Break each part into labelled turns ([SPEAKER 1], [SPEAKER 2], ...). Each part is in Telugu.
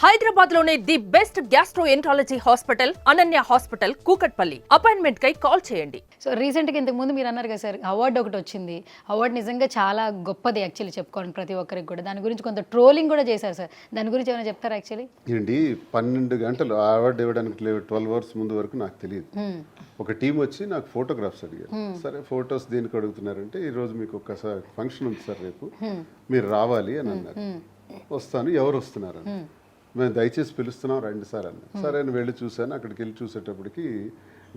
[SPEAKER 1] హైదరాబాద్ లోనే the best gastroenterology hospital Ananya hospital Kukatpally. Appointment కై కాల్ చేయండి.
[SPEAKER 2] సో రీసెంట్గా ఇంతకు ముందు మీరు అన్నారు కదా సార్, అవార్డు ఒకటి వచ్చింది. అవార్డు నిజంగా చాలా గొప్పది యాక్చువల్లీ, చెప్పుకోవాలి ప్రతి ఒక్కరికి కూడా. దాని గురించి కొంత ట్రోలింగ్ కూడా చేశారు సార్, దాని గురించి ఏమైనా చెప్తారా? యాక్చువల్లీ
[SPEAKER 3] ఏంటి 12 గంటలు అవార్డు ఇవ్వడానికి 12 అవర్స్ ముందు వరకు నాకు తెలియదు. ఒక టీం వచ్చి నాకు ఫోటోగ్రాఫ్స్ అడిగారు. సరే ఫొటోస్ దేనికి అడుగుతున్నారంటే, ఈరోజు మీకు ఒక ఫంక్షన్ ఉంది సార్, రేపు మీరు రావాలి అని అన్నారు. వస్తాను, ఎవరు వస్తున్నారు? మేము దయచేసి పిలుస్తున్నాం రండి సార్ అన్న. సరే అని వెళ్ళి చూశాను. అక్కడికి వెళ్ళి చూసేటప్పటికి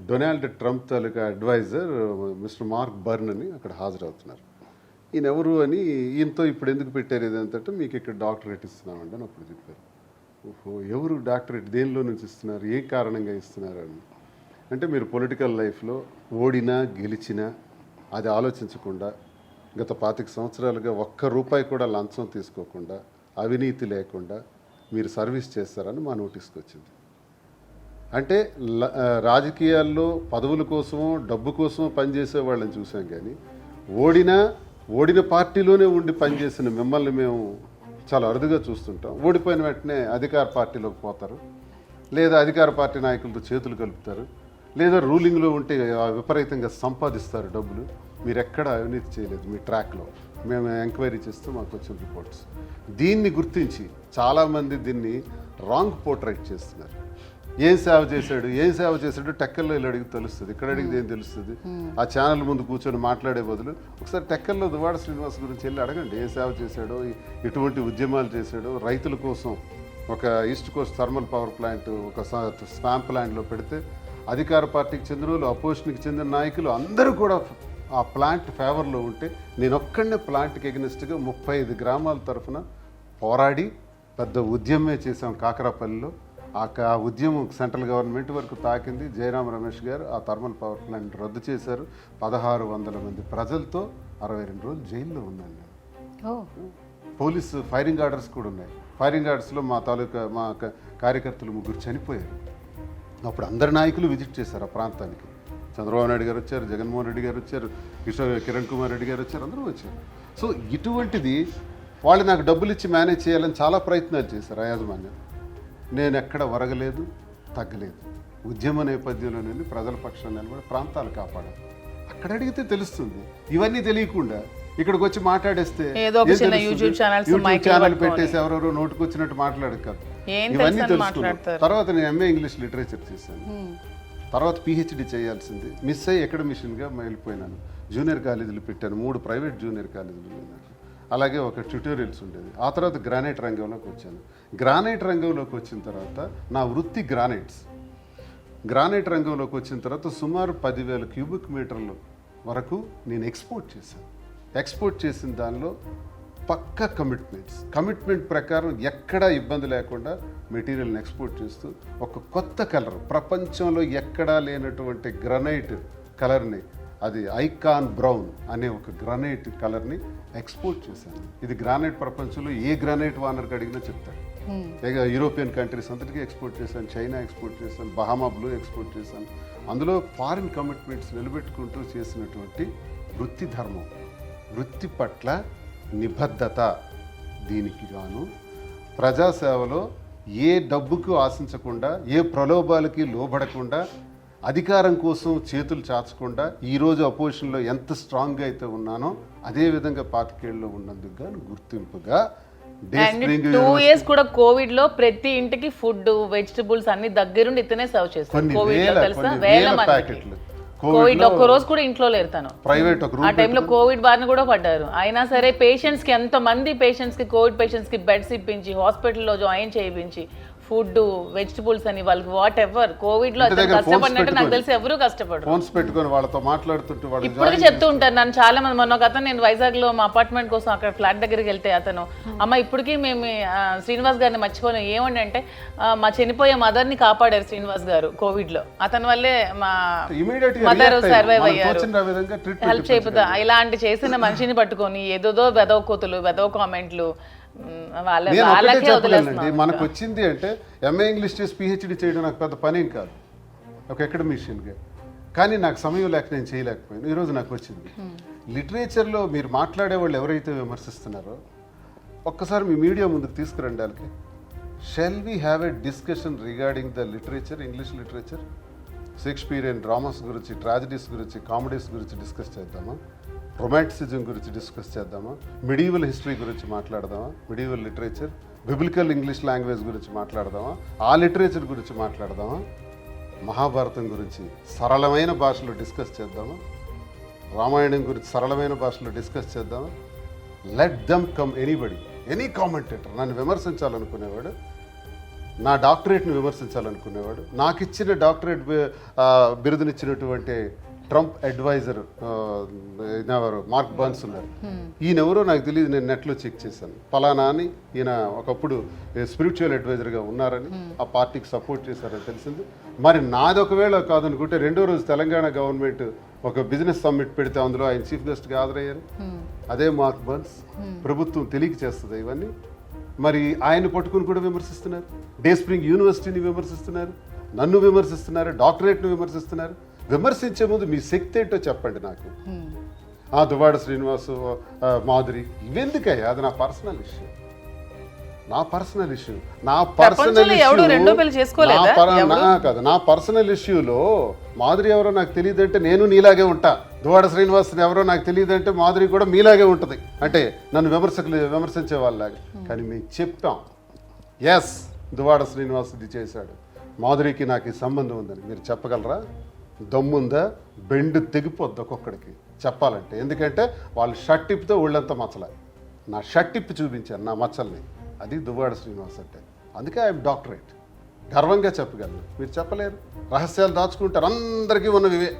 [SPEAKER 3] డొనాల్డ్ ట్రంప్ తాలూకా అడ్వైజర్ మిస్టర్ మార్క్ బర్న్ అని అక్కడ హాజరవుతున్నారు. ఈయన ఎవరు అని, ఈయనతో ఇప్పుడు ఎందుకు పెట్టారు ఇదంటే, మీకు ఇక్కడ డాక్టరేట్ ఇస్తున్నామండి అని అప్పుడు చెప్పారు. ఓహో, ఎవరు డాక్టరేట్ దేనిలో నుంచి ఇస్తున్నారు, ఏ కారణంగా ఇస్తున్నారు అని. అంటే మీరు పొలిటికల్ లైఫ్లో ఓడినా గెలిచినా అది ఆలోచించకుండా గత 25 సంవత్సరాలుగా ఒక్క రూపాయి కూడా లంచం తీసుకోకుండా అవినీతి లేకుండా మీరు సర్వీస్ చేస్తారని మా నోటీస్కి వచ్చింది. అంటే రాజకీయాల్లో పదవుల కోసమో డబ్బు కోసమో పనిచేసే వాళ్ళని చూసాం, కానీ ఓడిన పార్టీలోనే ఉండి పనిచేసిన మిమ్మల్ని మేము చాలా అరుదుగా చూస్తుంటాం. ఓడిపోయిన వెంటనే అధికార పార్టీలోకి పోతారు, లేదా అధికార పార్టీ నాయకులతో చేతులు కలుపుతారు, లేదా రూలింగ్లో ఉంటే విపరీతంగా సంపాదిస్తారు డబ్బులు. మీరు ఎక్కడ అవినీతి చేయలేదు మీ ట్రాక్లో. మేము ఎంక్వైరీ చేస్తూ మాకు వచ్చిన రిపోర్ట్స్. దీన్ని గుర్తించి చాలామంది దీన్ని రాంగ్ పోర్ట్రైట్ చేస్తున్నారు. ఏం సేవ చేశాడు టెక్కల్లో వెళ్ళి అడిగి తెలుస్తుంది, ఇక్కడ అడిగితే ఏం తెలుస్తుంది? ఆ ఛానల్ ముందు కూర్చొని మాట్లాడే బదులు ఒకసారి టెక్కల్లో దువ్వాడ శ్రీనివాస్ గురించి వెళ్ళి అడగండి. ఏం సేవ చేశాడో, ఎటువంటి ఉద్యమాలు చేశాడో, రైతుల కోసం ఒక east Coast thermal power plant ఒక స్వాంప్ ల్యాండ్లో పెడితే అధికార పార్టీకి చెందిన వాళ్ళు, అపోజిషన్కి చెందిన నాయకులు అందరూ కూడా ఆ ప్లాంట్ ఫేవర్లో ఉంటే, నేను ఒక్కడనే ప్లాంట్కి ఎగనిస్ట్గా 35 గ్రామాల తరఫున పోరాడి పెద్ద ఉద్యమే చేసాం కాకరాపల్లిలో. ఆ ఉద్యమం సెంట్రల్ గవర్నమెంట్ వరకు తాకింది. జయరాం రమేష్ గారు ఆ థర్మల్ పవర్ ప్లాంట్ రద్దు చేశారు. 1600 మంది ప్రజలతో 62 రోజులు జైల్లో ఉన్నాను నేను. పోలీసు ఫైరింగ్ ఆర్డర్స్ కూడా ఉన్నాయి. ఫైరింగ్ ఆర్డర్స్లో మా కార్యకర్తలు 3 చనిపోయారు. అప్పుడు అందరు నాయకులు విజిట్ చేశారు ఆ ప్రాంతానికి. చంద్రబాబు నాయుడు గారు వచ్చారు, జగన్మోహన్ రెడ్డి గారు వచ్చారు, కిరణ్ కుమార్ రెడ్డి గారు వచ్చారు, అందరూ వచ్చారు. సో ఇటువంటిది వాళ్ళు నాకు డబ్బులు ఇచ్చి మేనేజ్ చేయాలని చాలా ప్రయత్నాలు చేశారు ఆ యాజమాన్యం. నేను ఎక్కడ వరగలేదు, తగ్గలేదు. ఉద్యమ నేపథ్యంలో నుండి ప్రజల పక్షాన్ని నిలబడి ప్రాంతాలు కాపాడాలి. అక్కడ అడిగితే తెలుస్తుంది. ఇవన్నీ తెలియకుండా ఇక్కడికి వచ్చి మాట్లాడేస్తే
[SPEAKER 1] యూట్యూబ్
[SPEAKER 3] ఛానల్ పెట్టేసి ఎవరెవరో నోటుకొచ్చినట్టు మాట్లాడదు కదా. ఇవన్నీ తెలుసుకున్నాను. తర్వాత నేను ఎంఏ ఇంగ్లీష్ లిటరేచర్ చేశాను. తర్వాత పిహెచ్డి చేయాల్సింది మిస్ అయ్యి అకాడమిషియన్గా వెళ్ళిపోయినాను. జూనియర్ కాలేజీలు పెట్టాను, 3 ప్రైవేట్ జూనియర్ కాలేజీలు వెళ్ళాను. అలాగే ఒక ట్యూటోరియల్స్ ఉండేది. ఆ తర్వాత గ్రానైట్ రంగంలోకి వచ్చాను. గ్రానైట్ రంగంలోకి వచ్చిన తర్వాత నా వృత్తి గ్రానైట్ రంగంలోకి వచ్చిన తర్వాత సుమారు 10,000 క్యూబిక్ మీటర్ల వరకు నేను ఎక్స్పోర్ట్ చేశాను. ఎక్స్పోర్ట్ చేసిన దానిలో పక్కా కమిట్మెంట్ ప్రకారం ఎక్కడా ఇబ్బంది లేకుండా మెటీరియల్ని ఎక్స్పోర్ట్ చేస్తూ ఒక కొత్త కలర్, ప్రపంచంలో ఎక్కడా లేనటువంటి గ్రానైట్ కలర్ని, అది ఐకాన్ బ్రౌన్ అనే ఒక గ్రానైట్ కలర్ని ఎక్స్పోర్ట్ చేశాను. ఇది గ్రానైట్ ప్రపంచంలో ఏ గ్రానైట్ వానర్కి అడిగినా చెప్తాడు. యూరోపియన్ కంట్రీస్ అంతటికీ ఎక్స్పోర్ట్ చేశాను, చైనా ఎక్స్పోర్ట్ చేశాను, బహామా బ్లూ ఎక్స్పోర్ట్ చేశాను. అందులో ఫారిన్ కమిట్మెంట్స్ నిలబెట్టుకుంటూ చేసినటువంటి వృత్తి ధర్మం, వృత్తి పట్ల నిబద్ధత, దీనికి గాను ప్రజాసేవలో ఏ డబ్బుకు ఆశించకుండా, ఏ ప్రలోభాలకి లోబడకుండా, అధికారం కోసం చేతులు చాచకుండా ఈరోజు అపోజిషన్లో ఎంత స్ట్రాంగ్గా అయితే ఉన్నానో అదేవిధంగా 25 ఏళ్ళలో ఉన్నందుకు గాను గుర్తింపుగా
[SPEAKER 1] 2 years కూడా కోవిడ్ లో ప్రతి ఇంటికి ఫుడ్, వెజిటబుల్స్ అన్ని దగ్గరుండి ఇతనే సర్వ్ చేస్తారు. కోవిడ్ లో ఒక్క రోజు కూడా ఇంట్లో లేరు తను. ఆ టైంలో కోవిడ్ బారిన కూడా పడ్డారు. అయినా సరే పేషెంట్స్ కి, ఎంతమంది పేషెంట్స్ కి, కోవిడ్ పేషెంట్స్ కి బెడ్స్ ఇప్పించి, హాస్పిటల్లో జాయిన్ చేయించి, ఫుడ్, వెజిటబుల్స్ అని వాళ్ళకి వాట్ ఎవర్. కోవిడ్ లో కష్టపడినట్టు నాకు తెలిసి ఎవరు కష్టపడరు.
[SPEAKER 3] ఫోన్స్ పెట్టుకొని వాళ్ళతో మాట్లాడుతుంటే
[SPEAKER 1] ఇప్పటికీ చెప్తూ ఉంటారు నన్ను చాలా మంది. మొన్న ఒక అతను, నేను వైజాగ్ లో మా అపార్ట్మెంట్ కోసం అక్కడ ఫ్లాట్ దగ్గరికి వెళ్తే అతను, అమ్మ ఇప్పటికీ మేము శ్రీనివాస్ గారిని మర్చిపోలేం. ఏమండి అంటే, మా చనిపోయే మదర్ ని కాపాడారు శ్రీనివాస్ గారు కోవిడ్ లో. అతని వల్లే మా మదర్ సర్వైవ్ అయ్యారు. హెల్ప్ చేయకపోతే ఇలాంటి చేసిన మనిషిని పట్టుకొని ఏదోదో వెదవ కోతులు, వెదవ కామెంట్లు,
[SPEAKER 3] మనకు వచ్చింది అంటే ఎంఏ ఇంగ్లీష్ చేసి పిహెచ్డి చేయడం నాకు పెద్ద పనేం కాదు ఒక అకాడమిషియన్గా. కానీ నాకు సమయం లేక నేను చేయలేకపోయాను. ఈరోజు నాకు వచ్చింది. లిటరేచర్లో మీరు మాట్లాడే వాళ్ళు ఎవరైతే విమర్శిస్తున్నారో ఒక్కసారి మీ మీడియా ముందుకు తీసుకురండి. వాళ్ళకి shall we have a discussion regarding the literature, English literature, Shakespearean dramas గురించి, ట్రాజడీస్ గురించి, కామెడీస్ గురించి డిస్కస్ చేద్దామా? రొమాంటిసిజం గురించి డిస్కస్ చేద్దామా? మిడీవల్ హిస్టరీ గురించి మాట్లాడదామా? Medieval literature, biblical English language గురించి మాట్లాడదామా? ఆ లిటరేచర్ గురించి మాట్లాడదామా? మహాభారతం గురించి సరళమైన భాషలో డిస్కస్ చేద్దామా? రామాయణం గురించి సరళమైన భాషలో డిస్కస్ చేద్దామా? Let them come anybody, any commentator. నన్ను విమర్శించాలనుకునేవాడు, నా డాక్టరేట్ని విమర్శించాలనుకునేవాడు, నాకు ఇచ్చిన డాక్టరేట్ బిరుదునిచ్చినటువంటి ట్రంప్ అడ్వైజర్ ఎవరు, మార్క్ బర్న్స్ ఉన్నారు. ఈయనెవరో నాకు తెలియదు, నేను నెట్లో చెక్ చేశాను. ఫలానా అని ఈయన ఒకప్పుడు స్పిరిచువల్ అడ్వైజర్గా ఉన్నారని, ఆ పార్టీకి సపోర్ట్ చేశారని తెలిసింది. మరి నాది ఒకవేళ కాదనుకుంటే రెండో రోజు తెలంగాణ గవర్నమెంట్ ఒక బిజినెస్ సమ్మిట్ పెడితే అందులో ఆయన చీఫ్ గెస్ట్గా హాజరయ్యారు. అదే మార్క్ బర్న్స్. ప్రభుత్వం తెలియక చేస్తుంది ఇవన్నీ. మరి ఆయన పట్టుకుని కూడా విమర్శిస్తున్నారు, డే స్ప్రింగ్ యూనివర్సిటీని విమర్శిస్తున్నారు, నన్ను విమర్శిస్తున్నారు, డాక్టరేట్ను విమర్శిస్తున్నారు. విమర్శించే ముందు మీ శక్తి ఏంటో చెప్పండి నాకు. దువ్వాడ శ్రీనివాసు, మాధురి, ఇవెందుకయ్యా? అది నా పర్సనల్ ఇష్యూ, నా పర్సనల్ ఇష్యూ, నా పర్సనల్ కాదు. నా పర్సనల్ ఇష్యూలో మాధురి ఎవరో నాకు తెలియదంటే నేను నీలాగే ఉంటా, దువ్వాడ శ్రీనివాస్ ఎవరో నాకు తెలియదంటే మాధురి కూడా మీలాగే ఉంటుంది. అంటే నన్ను విమర్శించే వాళ్ళలాగా. కానీ మేము చెప్పాం, ఎస్ దువ్వాడ శ్రీనివాస్ ఇది చేశాడు, మాధురికి నాకు ఈ సంబంధం ఉందని. మీరు చెప్పగలరా? దమ్ముందా? బెండు తెగిపోద్ది ఒక్కొక్కడికి చెప్పాలంటే. ఎందుకంటే వాళ్ళు షర్ట్ ఇప్పితే ఒళ్ళంతా మచ్చలే. నా షర్ట్ ఇప్పి చూపించాను నా మచ్చల్ని. అది దువ్వాడ శ్రీనివాస్ అంటే. అందుకే ఐఎమ్ డాక్టరేట్, గర్వంగా చెప్పగలను. మీరు చెప్పలేరు, రహస్యాలు దాచుకుంటారు. అందరికీ ఉన్నవివే,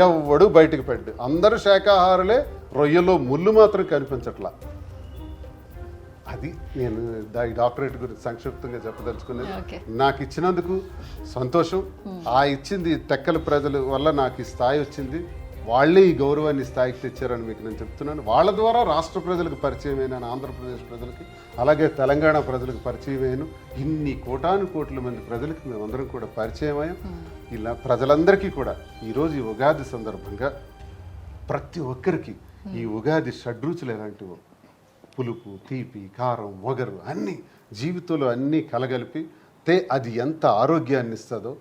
[SPEAKER 3] ఎవడు బయటికి పెట్టు. అందరూ శాఖాహారులే, రొయ్యలో ముళ్ళు మాత్రం కనిపించట్లా. అది నేను ఈ డాక్టరేట్ గురించి సంక్షిప్తంగా చెప్పదలుచుకునేది. నాకు ఇచ్చినందుకు సంతోషం. ఆ ఇచ్చింది తెక్కల ప్రజల వల్ల నాకు ఈ స్థాయి వచ్చింది. వాళ్ళే ఈ గౌరవాన్ని స్థాయికి తెచ్చారని మీకు నేను చెప్తున్నాను. వాళ్ళ ద్వారా రాష్ట్ర ప్రజలకు పరిచయమైన, ఆంధ్రప్రదేశ్ ప్రజలకి, అలాగే తెలంగాణ ప్రజలకు పరిచయమైన, ఇన్ని కోటాను కోట్ల మంది ప్రజలకి మేమందరం కూడా పరిచయమయ్యాం. ఇలా ప్రజలందరికీ కూడా ఈరోజు ఈ ఉగాది సందర్భంగా ప్రతి ఒక్కరికి ఈ ఉగాది షడ్రుచులు ఎలాంటివో, పులుపు, తీపి, కారం, వగరు అన్నీ జీవితంలో అన్నీ కలగలిపి అది ఎంత ఆరోగ్యాన్ని ఇస్తుందో,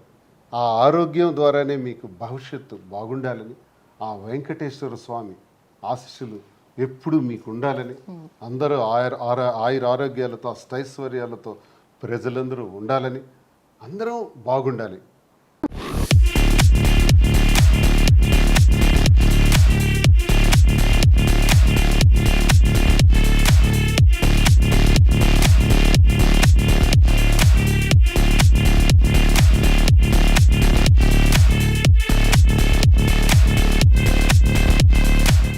[SPEAKER 3] ఆ ఆరోగ్యం ద్వారానే మీకు భవిష్యత్తు బాగుండాలని, ఆ వెంకటేశ్వర స్వామి ఆశీస్సులు ఎప్పుడు మీకు ఉండాలని, అందరూ ఆయుర ఆరోగ్యాలతో, అష్టైశ్వర్యాలతో ప్రజలందరూ ఉండాలని, అందరం బాగుండాలి.